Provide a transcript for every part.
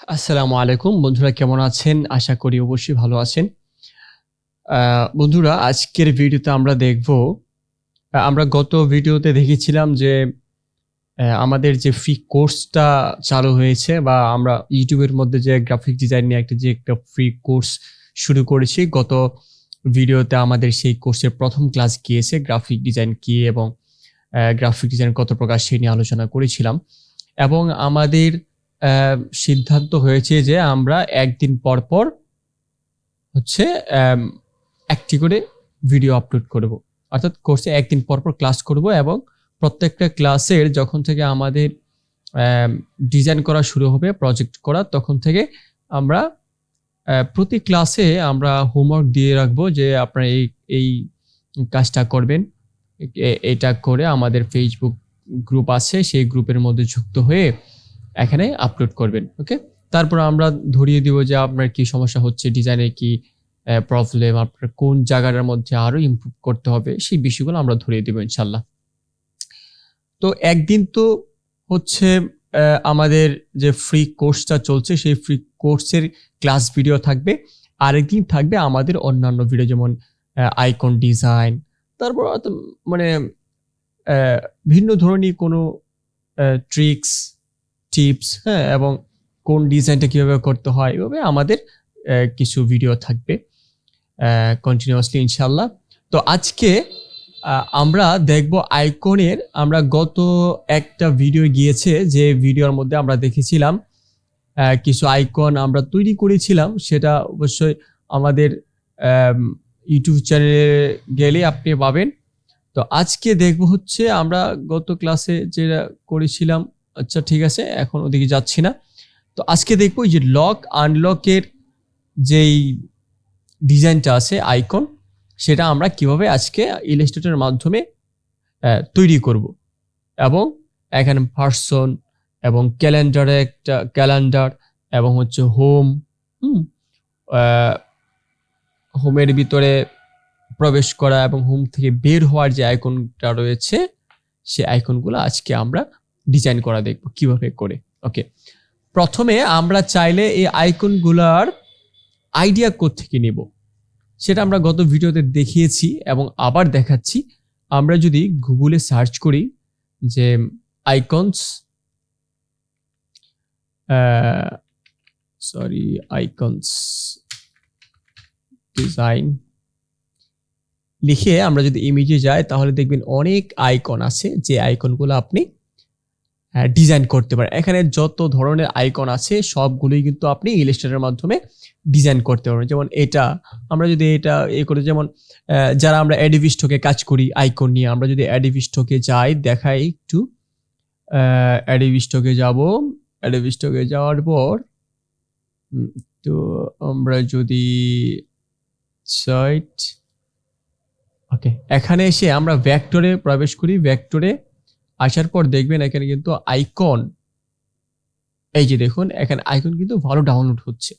আসসালামু আলাইকুম বন্ধুরা, কেমন আছেন? আশা করি অবশ্যই ভালো আছেন। বন্ধুরা, আজকের ভিডিওতে আমরা দেখব, আমরা গত ভিডিওতে দেখেছিলাম যে আমাদের যে ফ্রি কোর্সটা চালু হয়েছে, বা আমরা ইউটিউবের মধ্যে যে গ্রাফিক ডিজাইন নিয়ে একটা ফ্রি কোর্স শুরু করেছি। গত ভিডিওতে আমাদের সেই কোর্সের প্রথম ক্লাস গিয়েছে, গ্রাফিক ডিজাইন কি এবং গ্রাফিক ডিজাইন কত প্রকার সেই নিয়ে আলোচনা করেছিলাম। এবং আমাদের সিদ্ধান্ত হয়েছে যে আমরা একদিন পর পর হচ্ছে একটি করে ভিডিও আপলোড করব। অর্থাৎ কোর্সে একদিন পর পর ক্লাস করব, এবং প্রত্যেকটা ক্লাসের যখন থেকে আমাদের ডিজাইন করা শুরু হবে, প্রজেক্ট করা, তখন থেকে আমরা প্রতি ক্লাসে আমরা হোমওয়ার্ক দিয়ে রাখবো যে আপনারা এই কাজটা করবেন। এটা করে আমাদের ফেসবুক গ্রুপ আছে, সেই গ্রুপের মধ্যে যুক্ত হয়ে এখানে আপলোড করবেন। ওকে, তারপর আমরা ধরিয়ে দিব যে আপনার কি সমস্যা হচ্ছে, ডিজাইনের কি প্রবলেম, আপনার কোন জায়গাটার মধ্যে আরো ইমপ্রুভ করতে হবে, সেই বিষয়গুলো আমরা ধরিয়ে দিব ইনশাল্লাহ। তো একদিন তো হচ্ছে আমাদের যে ফ্রি কোর্সটা চলছে সেই ফ্রি কোর্সের ক্লাস ভিডিও থাকবে। আরেকদিন থাকবে আমাদের অন্যান্য ভিডিও, যেমন আইকন ডিজাইন, তারপর মানে ভিন্ন ধরনের কোনো ট্রিক্স, টিপস, হ্যাঁ, এবং কোন ডিজাইনটা কিভাবে করতে হয়, এভাবে আমাদের কিছু ভিডিও থাকবে কন্টিনিউয়াসলি ইনশাল্লাহ। তো আজকে আমরা দেখব আইকনের, আমরা গত একটা ভিডিও গিয়েছে, যে ভিডিওর মধ্যে আমরা দেখেছিলাম কিছু আইকন আমরা তৈরি করেছিলাম, সেটা অবশ্যই আমাদের ইউটিউব চ্যানেলে গেলে আপনি পাবেন। তো আজকে দেখব হচ্ছে আমরা গত ক্লাসে যেটা করেছিলাম। আচ্ছা, ঠিক আছে, এখন ওদিকে যাচ্ছি না। তো আজকে দেখবো যে লক আনলকের যেই ডিজাইনটা আছে, আইকন, সেটা আমরা কিভাবে আজকে ইলাস্ট্রেটরের মাধ্যমে তৈরি করব। এবং এখানে পার্সন এবং ক্যালেন্ডারে একটা ক্যালেন্ডার, এবং হচ্ছে হোম, হোমের ভিতরে প্রবেশ করা এবং হোম থেকে বের হওয়ার যে আইকনটা রয়েছে, সেই আইকনগুলো আজকে আমরা ডিজাইন করা দেখব কিভাবে করে। ওকে, প্রথমে আমরা চাইলে এই আইকনগুলার আইডিয়া কোথা থেকে নেব, সেটা আমরা গত ভিডিওতে দেখিয়েছি এবং আবার দেখাচ্ছি। আমরা যদি গুগলে সার্চ করি যে আইকনস, আইকনস ডিজাইন লিখে আমরা যদি ইমেজে যাই, তাহলে দেখবেন অনেক আইকন আছে, যে আইকনগুলো আপনি ডিজাইন করতে পারেন। এখানে যত ধরনের আইকন আছে সবগুলোই কিন্তু আপনি ইলাস্ট্রেটরের মাধ্যমে ডিজাইন করতে পারবেন। যেমন এটা আমরা যদি এটা করে, যেমন যারা আমরা অ্যাডোবি স্টকে কাজ করি আইকন নিয়ে, আমরা যদি অ্যাডোবি স্টকে যাই, দেখাই একটু। অ্যাডোবি স্টকে যাব, অ্যাডোবি স্টকে যাওয়ার পর তো আমরা যদি সাইট, ওকে, এখানে এসে আমরা ভেক্টরে প্রবেশ করি। ভেক্টরে আসার পর দেখবেন এখানে কিন্তু আইকন, এই যে দেখুন এখানে আইকন কিন্তু ভালো ডাউনলোড হচ্ছে।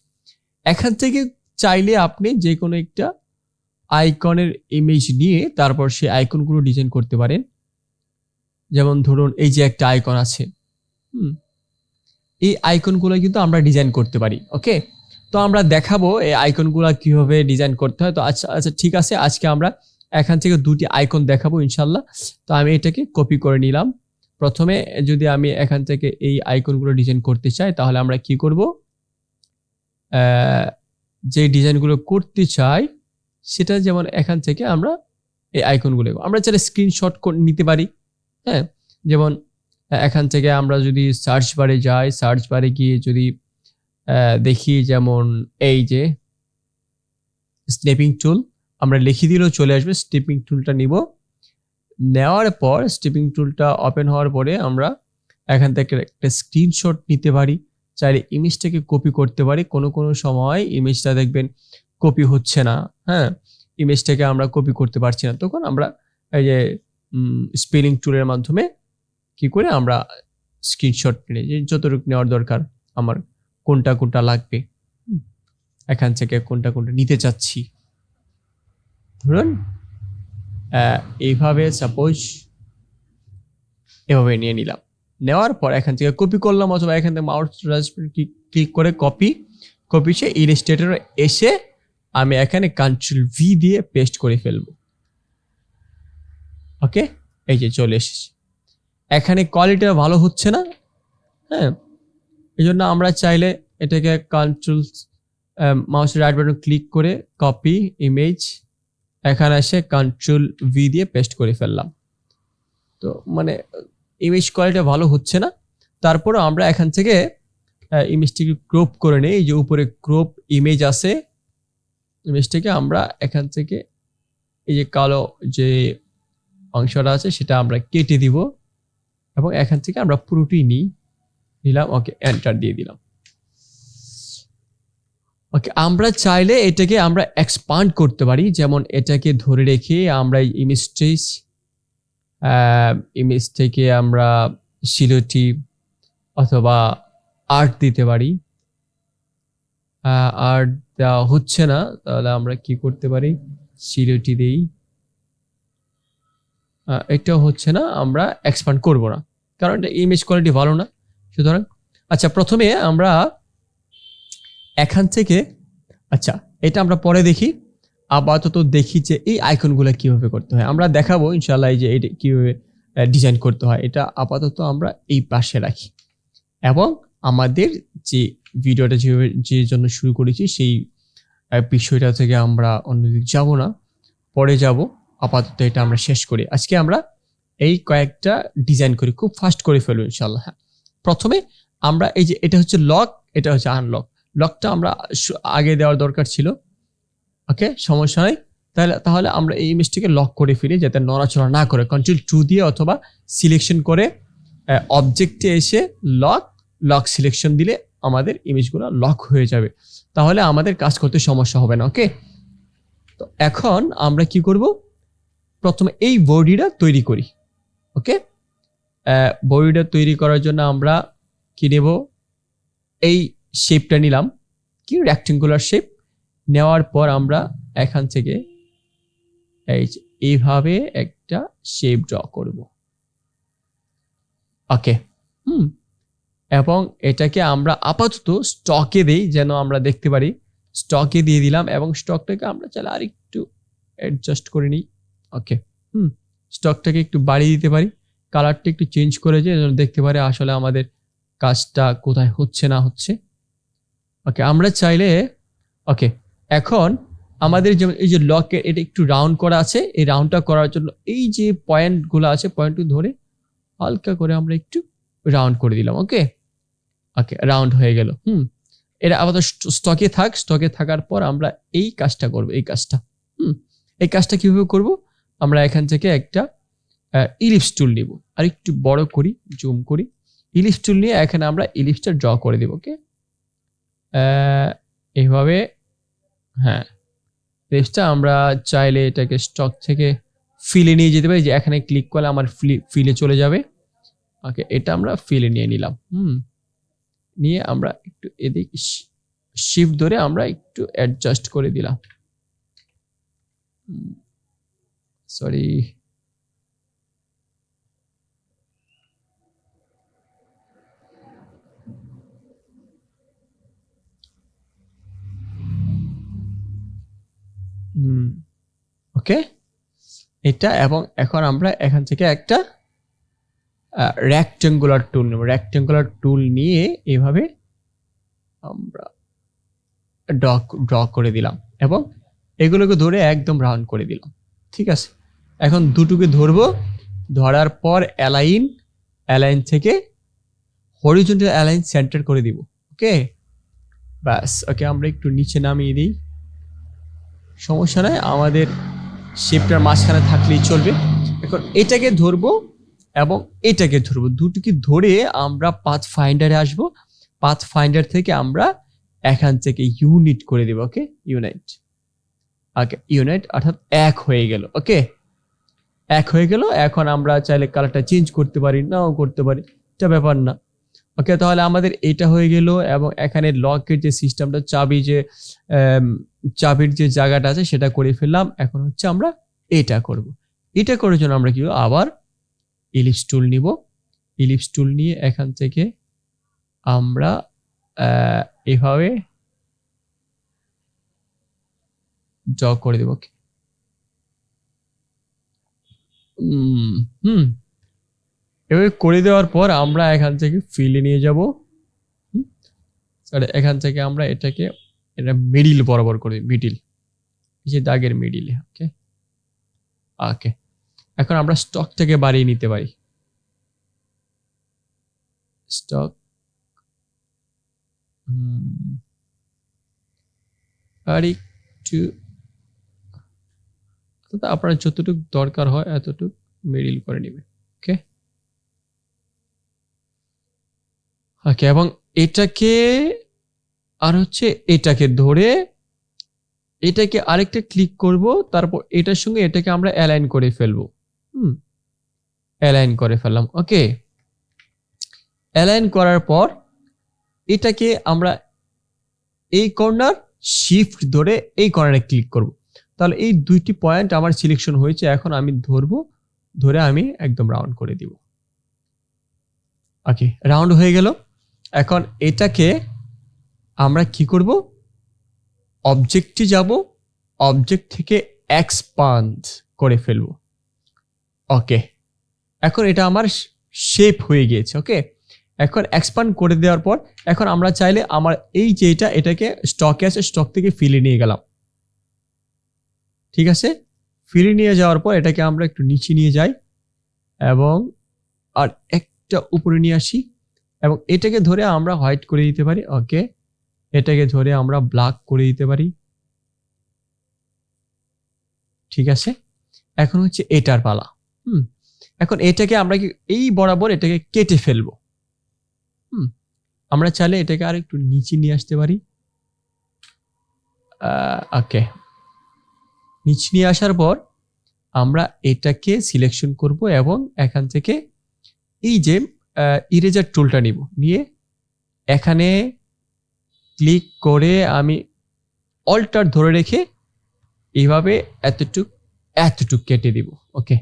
এখান থেকে চাইলে আপনি যে কোনো একটা আইকনের ইমেজ নিয়ে তারপর সেই আইকনগুলো ডিজাইন করতে পারেন। যেমন ধরুন এই যে একটা আইকন আছে, এই আইকনগুলো কিন্তু আমরা ডিজাইন করতে পারি। ওকে, তো আমরা দেখাবো এই আইকনগুলো কিভাবে ডিজাইন করতে হয়। তো আচ্ছা আচ্ছা, ঠিক আছে, আজকে আমরা এখান থেকে দুটি আইকন দেখাবো ইনশাল্লাহ। তো আমি এটাকে কপি করে নিলাম। প্রথমে যদি আমি এখান থেকে এই আইকনগুলো ডিজাইন করতে চাই, তাহলে আমরা কি করব, যে ডিজাইনগুলো করতে চাই সেটা, যেমন এখান থেকে আমরা এই আইকনগুলো আমরা চাইলে স্ক্রিনশট নিতে পারি। হ্যাঁ, যেমন এখান থেকে আমরা যদি সার্চ বারে যাই, সার্চ বারে গিয়ে যদি দেখি, যেমন এই যে স্ন্যাপিং টুল, আমরা লিখে দিলেও চলে আসবে। স্ন্যাপিং টুলটা নিব, নেওয়ার পর স্ন্যাপিং টুলটা ওপেন হওয়ার পরে আমরা এখান থেকে একটা স্ক্রিনশট নিতে পারি। চাইলে ইমেজটাকে কপি করতে পারি। কোনো কোনো সময় ইমেজটা দেখবেন কপি হচ্ছে না, হ্যাঁ, ইমেজটাকে আমরা কপি করতে পারছি না, তখন আমরা এই যে স্পেলিং টুলের মাধ্যমে কি করে আমরা স্ক্রিনশট নিই, যে যতটুকু নেওয়ার দরকার, আমার কোনটা কোনটা লাগবে, এখান থেকে কোনটা কোনটা নিতে চাচ্ছি। ধরুন এইভাবে, সাপোজ এভাবে নিয়ে নিলাম। নেওয়ার পর এখান থেকে কপি করলাম, অথবা এখান থেকে মাউস ক্লিক করে কপি সে ইলাস্ট্রেটর এসে আমি এখানে কন্ট্রোল ভি দিয়ে পেস্ট করে ফেলবো। ওকে, এই যে চলে এসেছে। এখানে কোয়ালিটিটা ভালো হচ্ছে না, হ্যাঁ, এই জন্য আমরা চাইলে এটাকে কন্ট্রোল মাউসের রাইট বাটন ক্লিক করে কপি ইমেজ, এখানে এসে কন্ট্রোল ভি দিয়ে পেস্ট করে ফেললাম। তো মানে ইমেজ কোয়ালিটি ভালো হচ্ছে না, তারপরে আমরা এখান থেকে ইমেজটিকে ক্রপ করে নিই। এই যে উপরে ক্রপ ইমেজ আছে, ইমেজটাকে আমরা এখান থেকে এই যে কালো যে অংশটা আছে সেটা আমরা কেটে দিব, এবং এখান থেকে আমরা পুরোটি নিলাম। ওকে, এন্টার দিয়ে দিলাম। ওকে, আমরা চাইলে এটাকে আমরা এক্সপান্ড করতে পারি, যেমন এটাকে ধরে রেখে আমরা ইমেজ থেকে আমরা সিলোটি অথবা আর্ট দিতে পারি। আর্ট দেওয়া হচ্ছে না, তাহলে আমরা কি করতে পারি, সিলোটি দেই। এটাও হচ্ছে না, আমরা এক্সপান্ড করব না, কারণ এটা ইমেজ কোয়ালিটি ভালো না। সুতরাং আচ্ছা, প্রথমে আমরা এখান থেকে, আচ্ছা এটা আমরা পরে দেখি, আপাতত দেখি যে এই আইকনগুলো কিভাবে করতে হয়। আমরা দেখাবো ইনশাআল্লাহ এই যে এটা কিভাবে ডিজাইন করতে হয়। এটা আপাতত আমরা এই পাশে রাখি, এবং আমাদের যে ভিডিওটা যে জন্য শুরু করেছি সেই বিষয়টা থেকে আমরা অন্যদিকে যাব না, পরে যাব। আপাতত এটা আমরা শেষ করি। আজকে আমরা এই কয়েকটা ডিজাইন করি, খুব ফাস্ট করে ফেলবো ইনশাআল্লাহ। হ্যাঁ, প্রথমে আমরা এই যে এটা হচ্ছে লক, এটা হচ্ছে আনলক। লকটা আমরা আগে দেওয়ার দরকার ছিল। ওকে, সমস্যা নাই। তাহলে আমরা এই ইমেজটিকে লক করে ফেলি, যাতে নড়াচড়া না করে। কন্ট্রোল 2 দিয়ে অথবা সিলেকশন করে অবজেক্টে এসে লক সিলেকশন দিলে আমাদের ইমেজগুলো লক হয়ে যাবে, তাহলে আমাদের কাজ করতে সমস্যা হবে না। ওকে, তো এখন আমরা কি করব, প্রথমে এই বডিটা তৈরি করি। ওকে, বডিটা তৈরি করার জন্য আমরা কি নেব, এই শেপটা নিলাম, কি রেক্টেঙ্গুলার শেপ। নেওয়ার পর আমরা এখান থেকে এইভাবে একটা শেপ ড্র করব। ওকে, এবং এটাকে আমরা আপাতত স্টকে দেই, যেন আমরা দেখতে পারি। স্টকে দিয়ে দিলাম, এবং স্টকটাকে আমরা চাইলে আরেকটু অ্যাডজাস্ট করে নিই। ওকে, স্টকটাকে একটু বাড়িয়ে দিতে পারি, কালারটা একটু চেঞ্জ করে যে যেন দেখতে পারে আসলে আমাদের কাজটা কোথায় হচ্ছে না হচ্ছে। ওকে, আমরা চাইলে, ওকে, এখন আমাদের যেমন এই যে লকে এটা একটু রাউন্ড করা আছে, এই রাউন্ডটা করার জন্য এই যে পয়েন্টগুলো আছে, পয়েন্টগুলো ধরে হালকা করে আমরা একটু রাউন্ড করে দিলাম। ওকে, ওকে, রাউন্ড হয়ে গেল। এটা আপাতত স্টকে থাকার পর আমরা এই কাজটা করব। এই কাজটা কিভাবে করব, আমরা এখান থেকে একটা ইলিপস টুল নিব, আর একটু বড় করি, জুম করি। ইলিপস টুল নিয়ে এখানে আমরা ইলিপসটা ড্র করে দেব। ওকে, এইভাবে। হ্যাঁ, ইলিপসটা আমরা চাইলে এটাকে স্টক থেকে ফিলে নিয়ে যেতে পারি, যে এখানে ক্লিক করলে আমার ফিলে চলে যাবে। ওকে, এটা আমরা ফিলে নিয়ে নিলাম। নিয়ে আমরা একটু এদিক শিফট ধরে আমরা একটু অ্যাডজাস্ট করে দিলাম। সরি, ওকে, এটা। এবং এখন আমরা এখান থেকে একটা রেক্টেঙ্গুলার টুল নেব। রেক্টেঙ্গুলার টুল নিয়ে এইভাবে আমরা ড্র করে দিলাম, এবং এগুলোকে ধরে একদম রাউন্ড করে দিলাম। ঠিক আছে, এখন দুটোকে ধরবো, ধরার পর অ্যালাইন থেকে হরিজন্টাল অ্যালাইন সেন্টার করে দিব। ওকে, ব্যাস। ওকে, আমরা একটু নিচে নামিয়ে দিই, সমস্যা নাই, আমাদের শেপটার মাঝখানে থাকলেই চলবে। এখন এটাকে ধরবো এবং এটাকে ধরবো, দুটোকে ধরে আমরা পাথ ফাইন্ডারে আসবো। পাথ ফাইন্ডার থেকে আমরা এখান থেকে ইউনিট করে দেব। ওকে, ইউনাইট অর্থাৎ এক হয়ে গেল। ওকে, এক হয়ে গেল। এখন আমরা চাইলে কালারটা চেঞ্জ করতে পারি, নাও করতে পারি, এটা ব্যাপার না। ওকে, তাহলে আমাদের এটা হয়ে গেল। এবং এখানে লকের যে সিস্টেমটা, চাবির যে জায়গাটা আছে সেটা করে ফেললাম। এখন হচ্ছে আমরা এটা করব। এটা করার জন্য আমরা কি আবার ইলিপস টুল নিব। ইলিপস টুল নিয়ে এখান থেকে আমরা এভাবে ড্র করে দেব। এভাবে করে দেওয়ার পর আমরা এখান থেকে ফিলে নিয়ে যাব। এখান থেকে আমরা এটা মিডিল বরাবর করে দিই, মিডিল, এই যে দাগের মিডিলে। ওকে ওকে, এখন আমরা স্টকটাকে বাড়িয়ে নিতে পারি। স্টক আর একটু আপনার যতটুকু দরকার হয় এতটুকু মিডিল করে নেবে। ওকে ওকে, এবং এটাকে আর হচ্ছে এটাকে ধরে এটাকে আরেকটা ক্লিক করব, তারপর এটার সঙ্গে এটাকে আমরা অ্যালাইন করে ফেলবো। অ্যালাইন করে ফেললাম। ওকে, অ্যালাইন করার পর এটাকে আমরা এই কর্নার শিফট ধরে এই কর্নারে ক্লিক করব। তাহলে এই দুইটি পয়েন্ট আমার সিলেকশন হয়েছে। এখন আমি ধরে আমি একদম রাউন্ড করে দিব। ওকে, রাউন্ড হয়ে গেল। এখন এটাকে আমরা কি করব, অবজেক্টে যাব, অবজেক্ট থেকে এক্সপান্ড করে ফেলবো। ওকে, এখন এটা আমার শেপ হয়ে গিয়েছে। ওকে, এখন এক্সপান্ড করে দেওয়ার পর এখন আমরা চাইলে আমার এই যে এটাকে স্টকে আছে, স্টক থেকে ফিলে নিয়ে গেলাম। ঠিক আছে, ফিলে নিয়ে যাওয়ার পর এটাকে আমরা একটু নিচে নিয়ে যাই এবং আর একটা উপরে নিয়ে আসি এবং এটাকে ধরে আমরা হোয়াইট করে দিতে পারি। ওকে, এটাকে ধরে আমরা ব্ল্যাক করে দিতে পারি। ঠিক আছে, এখন হচ্ছে এটার পালা। এখন এটাকে আমরা এই বরাবর এটাকে কেটে ফেলবো। আমরা চাইলে এটাকে আর একটু নিচে নিয়ে আসতে পারি। ওকে, নিচে নিয়ে আসার পর আমরা এটাকে সিলেকশন করব এবং এখান থেকে এই যে ইরেজার টুলটা নিয়ে এখানে ক্লিক করে আমি অল্টার ধরে রেখে এইভাবে এতটুক কেটে দিব। ওকে,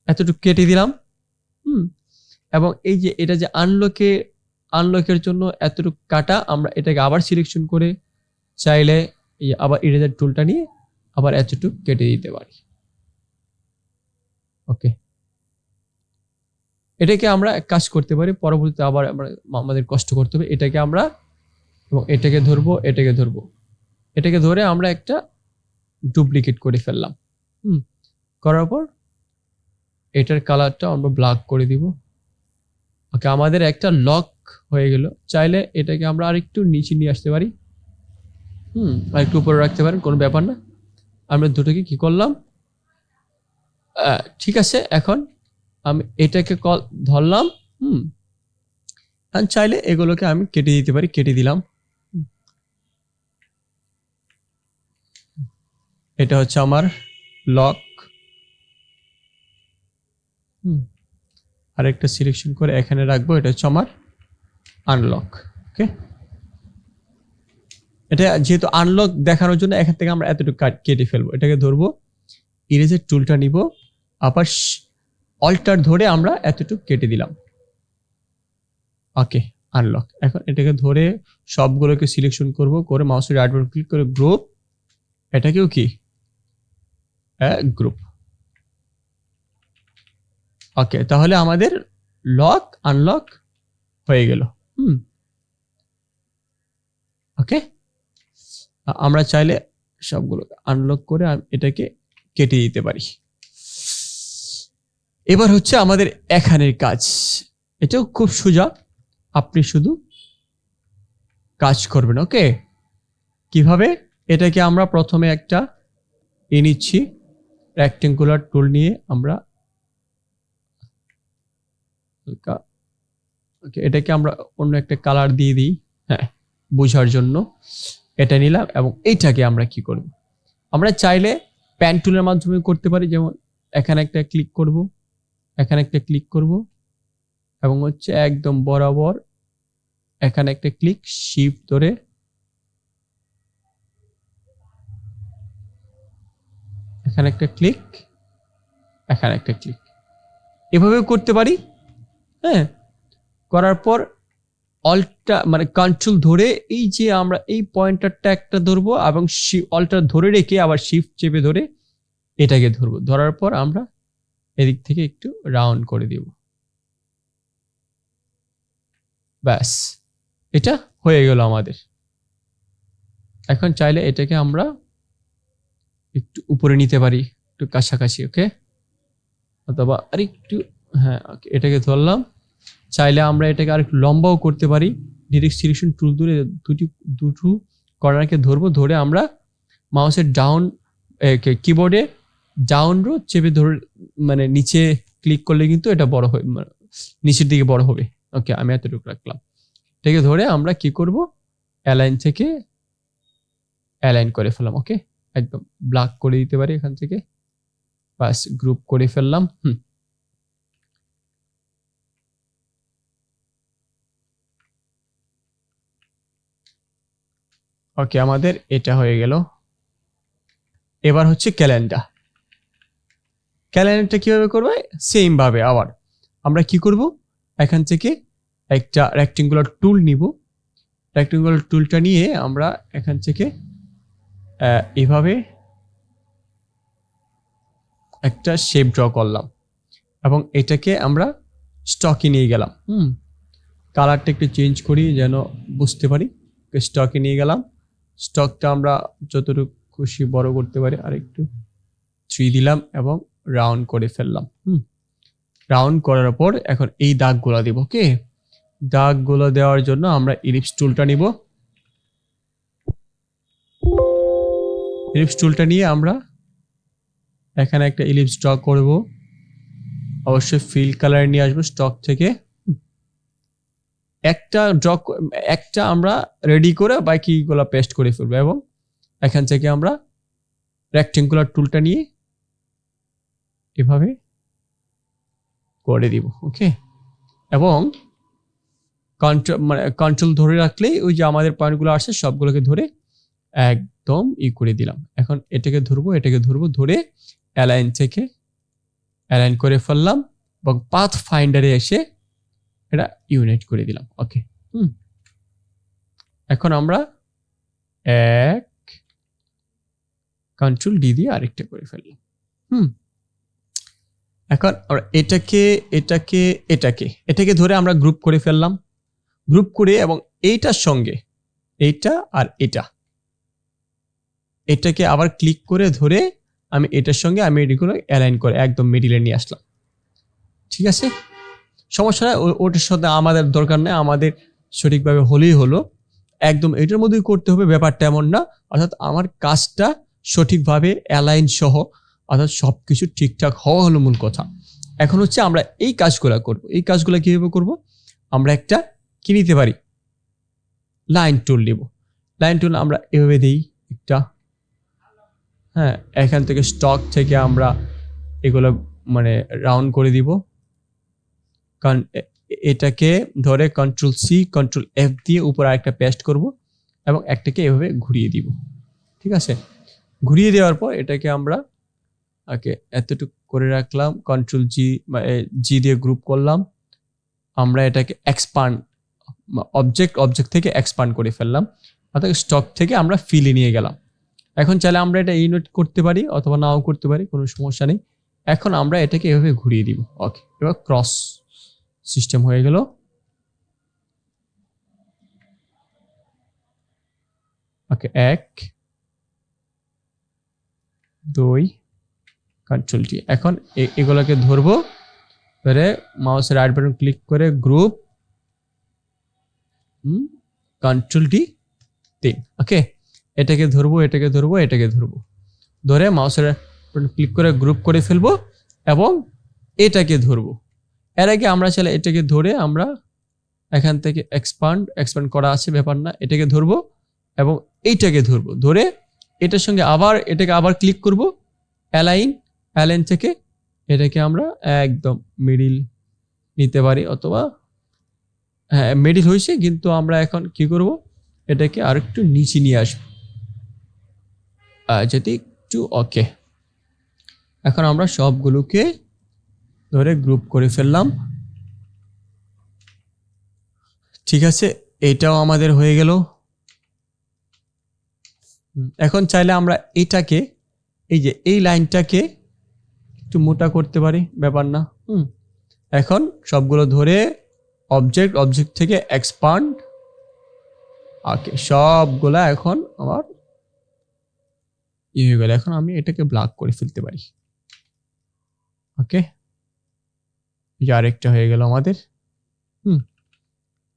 এতটুক কেটে দিলাম। এবং এই যে এটা যে আনলকের জন্য এতটুকু কাটা, আমরা এটাকে আবার সিলেকশন করে চাইলে আবার ইরেজার টুলটা নিয়ে আবার এতটুকু কেটে দিতে পারি। ওকে, এটাকে আমরা কাজ করতে পারি, পরবর্তীতে আবার আমাদের কষ্ট করতে হবে। এটাকে আমরা এবং এটাকে ধরে আমরা একটা ডুপ্লিকেট করে ফেললাম। করার পর এটার কালারটা আমরা ব্ল্যাক করে দিব। ওকে, আমাদের একটা লক হয়ে গেল। চাইলে এটাকে আমরা আরেকটু নিচে নিয়ে আসতে পারি, আরেকটু উপরে রাখতে পারেন, কোনো ব্যাপার না। আমরা দুটোকে কি করলাম, ঠিক আছে। এখন আমি এটাকে ধরলাম, চাইলে এগুলোকে আমি কেটে দিতে পারি, কেটে দিলাম। এটা হচ্ছে আমার লক। আরেকটা সিলেকশন করে এখানে রাখবো, এটা হচ্ছে আমার আনলক। ওকে, এটা যেহেতু আনলক দেখানোর জন্য এখান থেকে আমরা এতটুকু কেটে ফেলবো। এটাকে ধরবো, ইরেজার টুলটা নিব, আবার অল্টার ধরে আমরা এতটুকু কেটে দিলাম। ওকে, আনলক। এখন এটাকে ধরে সবগুলোকে সিলেকশন করব, করে মাউসের রাইট বাটন ক্লিক করে গ্রুপ, এটাকেও কি গ্রুপ। ওকে, তাহলে আমাদের লক আনলক হয়ে গেল। ওকে, আমরা চাইলে সবগুলো আনলক করে এটাকে কেটে দিতে পারি। এবার হচ্ছে আমাদের এখানের কাজ। এটাও খুব সোজা, আপনি শুধু কাজ করবেন। ওকে, কিভাবে, এটাকে আমরা প্রথমে একটা নিচ্ছি, রেক্টেঙ্গুলার টুল নিয়ে আমরা ওকে, এটাকে আমরা অন্য একটা কালার দিয়ে দিই, বোঝার জন্য। এটা নিলাম এবং এইটাকে আমরা কি করব, আমরা চাইলে প্যান টুলের মাধ্যমে করতে পারি। যেমন এখানে একটা ক্লিক করব, এখানে একটা ক্লিক করব এবং হচ্ছে একদম বরাবর এখানে একটা ক্লিক, শিফট ধরে এখানে একটা ক্লিক, এখানে একটা ক্লিক, এভাবে করতে পারি। হ্যাঁ, করার পর অল্টটা মানে কন্ট্রোল ধরে এই যে আমরা এই পয়েন্টারটা একটা ধরবো এবং অল্টটা ধরে রেখে আবার শিফট চেপে ধরে এটাকে ধরবো, ধরার পর আমরা এদিক থেকে একটু রাউন্ড করে দিব। ব্যাস, এটা হয়ে গেল আমাদের। এখন চাইলে এটাকে আমরা একটু উপরে নিতে পারি, একটু কাছাকাছি, ওকে, অথবা আর একটু, হ্যাঁ ওকে, এটাকে ধরলাম। চাইলে আমরা এটাকে আর একটু লম্বাও করতে পারি। ডিরেক্ট সিলেকশন টুল ধরে দুটো কর্নারকে ধরবো, ধরে আমরা মাউসের ডাউন কিবোর্ডে ডাউন রো চেপে ধরে মানে নিচে ক্লিক করলে কিন্তু এটা বড় হবে, নিচের দিকে বড় হবে। ওকে, আমি এতটুকু রাখলাম। এটাকে ধরে আমরা কি করব, অ্যালাইন থেকে অ্যালাইন করে ফেললাম। ওকে, একদম ব্ল্যাক করে দিতে পারি এখান থেকে, বাস গ্রুপ করে ফেললাম। ওকে, আমাদের এটা হয়ে গেল। এবার হচ্ছে ক্যালেন্ডার। ক্যালেন্ডারটা কিভাবে করবে, সেম ভাবে আবার আমরা কি করব, এখান থেকে একটা রেক্টেঙ্গুলার টুল নিব। রেক্টেঙ্গুলার টুলটা নিয়ে আমরা এখান থেকে এভাবে একটা শেপ ড্র করলাম এবং এটাকে আমরা স্টকে নিয়ে গেলাম। কালারটা একটু চেঞ্জ করি যেন বুঝতে পারি। স্টকে নিয়ে গেলাম, স্টকটা আমরা যতটুকু খুশি বড় করতে পারি, আর একটু 3 দিলাম এবং রাউন্ড করে ফেললাম। রাউন্ড করার পর এখন এই দাগগুলো দিব। ওকে, দাগগুলো দেওয়ার জন্য আমরা ইলিপস টুলটা নিব। ইলিপস টুলটা নিয়ে আমরা এখানে একটা ইলিপস ড্র করব। অবশ্যই ফিল কালার নিয়ে আসবো স্টক থেকে। একটা আমরা রেডি করে বাকিগুলো পেস্ট করে ফেলবো এবং এখান থেকে আমরা রেক্টেঙ্গুলার টুলটা নিয়ে এভাবে করে দিব। ওকে, এবং কন্ট্রোল ধরে রাখলেই ওই যে আমাদের পয়েন্টগুলো আসছে সবগুলোকে ধরে একদম করে দিলাম। এখন এটাকে ধরবো, ধরে অ্যালাইন থেকে অ্যালাইন করে ফেললাম এবং পাথ ফাইন্ডারে এসে এটা ইউনিট করে দিলাম। ওকে, এখন আমরা এক কন্ট্রোল ডি দিয়ে আরেকটা করে ফেললাম। এখন আমরা এটাকে ধরে আমরা গ্রুপ করে ফেললাম। গ্রুপ করে এবং এইটার সঙ্গে এইটা আর এটাকে আবার ক্লিক করে ধরে আমি এটার সঙ্গে আমি এগুলো অ্যালাইন করে একদম মিডিলে নিয়ে আসলাম। ঠিক আছে, সমস্যা নাই, ওটার সাথে আমাদের দরকার নেই, আমাদের সঠিকভাবে হলেই হলো। একদম এটার মধ্যেই করতে হবে ব্যাপারটা এমন না, অর্থাৎ আমার কাজটা সঠিকভাবে অ্যালাইন সহ, অর্থাৎ সবকিছু ঠিকঠাক হওয়া হলো মূল কথা। এখন হচ্ছে আমরা এই কাজগুলো করব। এই কাজগুলো কিভাবে করব, আমরা একটা কি নিতে পারি, লাইন টুল নিব। লাইন টুল আমরা এভাবে দিই একটা, হ্যাঁ, এখান থেকে স্টক থেকে আমরা এগুলো মানে রাউন্ড করে দিব। কারণ এটাকে ধরে কন্ট্রোল সি কন্ট্রোল এফ দিয়ে উপর আরেকটা পেস্ট করব এবং একটাকে এভাবে ঘুরিয়ে দিব। ঠিক আছে, ঘুরিয়ে দেওয়ার পর এটাকে আমরা এতটুকু করে রাখলাম, কন্ট্রোল জি দিয়ে গ্রুপ করলাম। আমরা এটাকে এক্সপান্ড অবজেক্ট থেকে এক্সপান্ড করে ফেললাম, অর্থাৎ স্টক থেকে আমরা ফিলে নিয়ে গেলাম। এখন চাইলে আমরা এটা ইউনিট করতে পারি অথবা নাও করতে পারি, কোনো সমস্যা নেই। এখন আমরা এটাকে এভাবে ঘুরিয়ে দিব। ওকে, এবার ক্রস সিস্টেম হয়ে গেল। ওকে, 1 2 কন্ট্রোল টি। এখন এগুলোকে ধরবো, ধরে মাউসের রাইট বাটন ক্লিক করে গ্রুপ, কন্ট্রোল টি 3। ওকে, এটাকে ধরবো ধরে মাউসের ক্লিক করে গ্রুপ করে ফেলবো এবং এটাকে ধরবো। এর আগে আমরা চাইলে এটাকে ধরে আমরা এখান থেকে এক্সপান্ড করা আছে, ব্যাপার না, এটাকে ধরবো এবং এইটাকে ধরবো, ধরে এটার সঙ্গে এটাকে আবার ক্লিক করব, অ্যালাইন থেকে এটাকে আমরা একদম মিডিল নিতে পারি, অথবা হ্যাঁ মিডিল হয়েছে, কিন্তু আমরা এখন কি করব, এটাকে আর একটু নিচে নিয়ে আসবো যদি একটু। ওকে, এখন আমরা সবগুলোকে ধরে গ্রুপ করে ফেললাম ঠিক আছে, এটাও আমাদের হয়ে গেল। এখন চাইলে আমরা এটাকে, এই যে এই লাইনটাকে একটু মোটা করতে পারি, ব্যাপার না। এখন সবগুলো ধরে অবজেক্ট থেকে এক্সপান্ড। ওকে, সবগুলা এখন আমার হয়ে গেল। এখন আমি এটাকে ব্লক করে ফেলতে পারি। ওকে, আরেকটা হয়ে গেল আমাদের।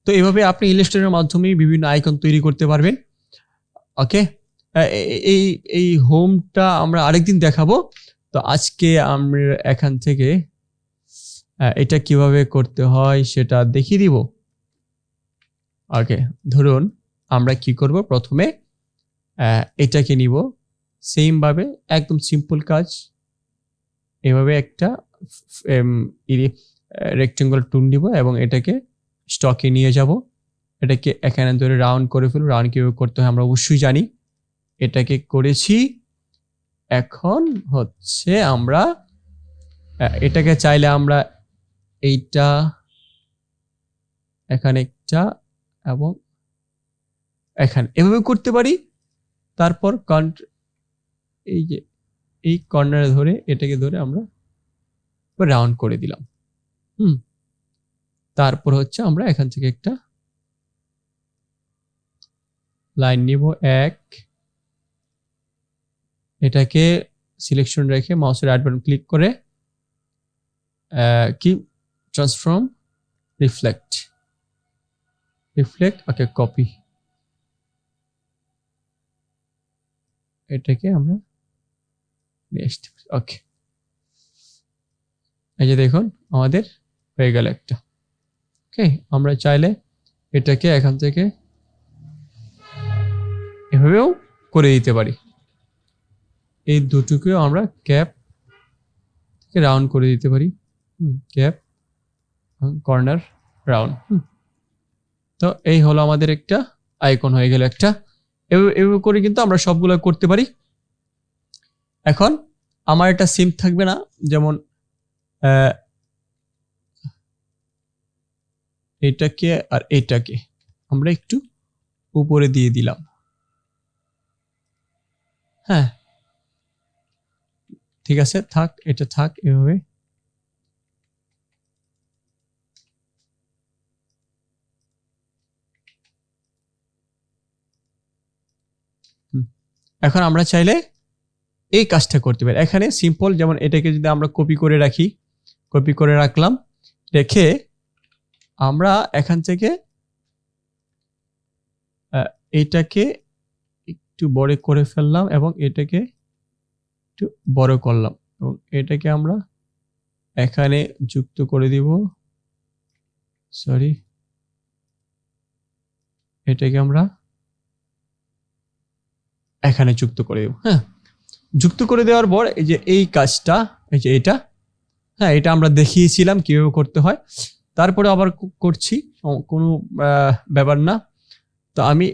তো এইভাবে আপনি ইলাস্ট্রেটরের মাধ্যমে বিভিন্ন আইকন তৈরি করতে পারবেন। ওকে, এই হোমটা আমরা আরেকদিন দেখাবো। তো আজকে আমরা এখান থেকে এটা কিভাবে করতে হয় সেটা দেখিয়ে দিব। ওকে, ধরুন আমরা কি করব, প্রথমে এটাকে নিব, সেম ভাবে একদম সিম্পল কাজ। এভাবে একটা রেক্টেঙ্গল টুল নিব এবং এটাকে স্টকে নিয়ে যাব। এটাকে এখানে ধরে রাউন্ড করে ফেলব। রাউন্ড কিভাবে করতে হয় আমরা অবশ্যই জানি, এটাকে করেছি। এখন হচ্ছে আমরা এটাকে চাইলে আমরা এইটা এখানে একটা এবং এখানে এভাবে করতে পারি। তারপর এই যে এই কর্নারে ধরে এটাকে ধরে আমরা রাউন্ড করে দিলাম। তারপর হচ্ছে আমরা এখান থেকে একটা লাইন নিব, এটাকে সিলেকশন রেখে মাউসের রাইট বাটন ক্লিক করে কি ট্রান্সফর্ম রিফ্লেক্ট। ওকে, কপি। এটাকে আমরা নেক্সট। ওকে, এই যে দেখুন আমাদের হয়ে গেল একটা। ওকে, আমরা চাইলে এটাকে এখান থেকে এভাবেও করে দিতে পারি। এই দুটোকেও আমরা ক্যাপ থেকে রাউন্ড করে দিতে পারি। Cap, corner, round. তো এই হলো আমাদের একটা আইকন হয়ে গেল একটা। এভাবে করে কিন্তু আমরা সবগুলো করতে পারি। এখন আমার এটা সিম থাকবে না, যেমন এটাকে আর এটাকে আমরা একটু উপরে দিয়ে দিলাম। হ্যাঁ, ঠিক আছে, থাক, এটা থাক এভাবে। এখন আমরা চাইলে এই কাজটা করতে পারি। এখানে সিম্পল, যেমন এটাকে যদি আমরা কপি করে রাখি, কপি করে রাখলাম, রেখে আমরা এখান থেকে এটাকে একটু বড় করে ফেললাম এবং এটাকে একটু বড় করলাম এবং এটাকে আমরা এখানে যুক্ত করে দিব। সরি, এটাকে আমরা এখানে যুক্ত করে দেব। হ্যাঁ, যুক্ত করে দেওয়ার পর এই যে এই কাজটা, এই যে এটা, হ্যাঁ, এটা আমরা দেখিয়েছিলাম কিভাবে করতে হয়। তারপরে আবার করছি, কোনো ব্যাপার না। তো আমি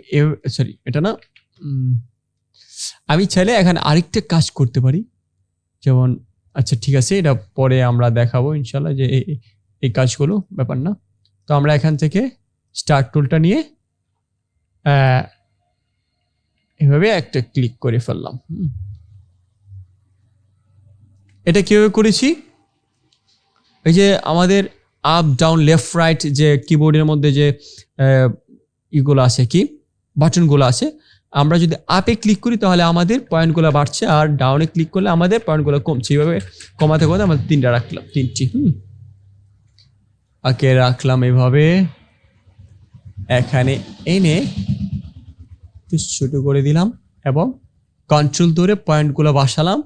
সরি, এটা না, আমি চাইলে এখানে আরেকটা কাজ করতে পারি, যেমন, আচ্ছা ঠিক আছে, এটা পরে আমরা দেখাবো ইনশাল্লাহ যে এই কাজগুলো, ব্যাপার না। তো আমরা এখান থেকে স্টার্ট টুলটা নিয়ে এভাবে একটা ক্লিক করে ফেললাম। এটা কিভাবে করেছি, এই যে আমাদের আপ ডাউন লেফট রাইট যে কিবোর্ডের মধ্যে যে ইগুলো আছে, কি বাটনগুলো আছে, আমরা যদি আপে ক্লিক করি তাহলে আমাদের পয়েন্টগুলো বাড়ছে, আর ডাউনে ক্লিক করলে আমাদের পয়েন্টগুলো কমছে। এইভাবে কমাতে কমাতে আমরা তিনটা রাখলাম, তিনটি। ওকে, রাখলাম এভাবে। এখানে এনে ছোট করে দিলাম এবং কন্ট্রোল ধরে পয়েন্টগুলো বসালাম।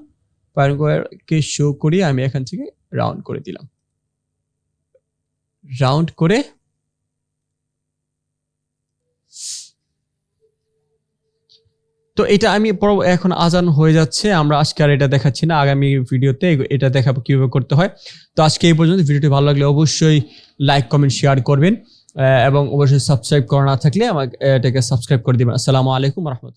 পয়েন্টগুলোকে শো করি, আমি এখান থেকে রাউন্ড করে দিলাম। রাউন্ড করে তো এটা আমি এখন আজান হয়ে যাচ্ছে, আমরা আজকে আর এটা দেখাচ্ছি না, আগামী ভিডিওতে এটা দেখাবো কিভাবে করতে হয়। তো আজকে এই পর্যন্ত। ভিডিওটি ভালো লাগলে অবশ্যই লাইক, কমেন্ট, শেয়ার করবেন এবং অবশ্যই সাবস্ক্রাইব করা না থাকলে আমাকে এটাকে সাবস্ক্রাইব করে দিবেন। আসসালামু আলাইকুম ওয়া রাহমাতুল্লাহ।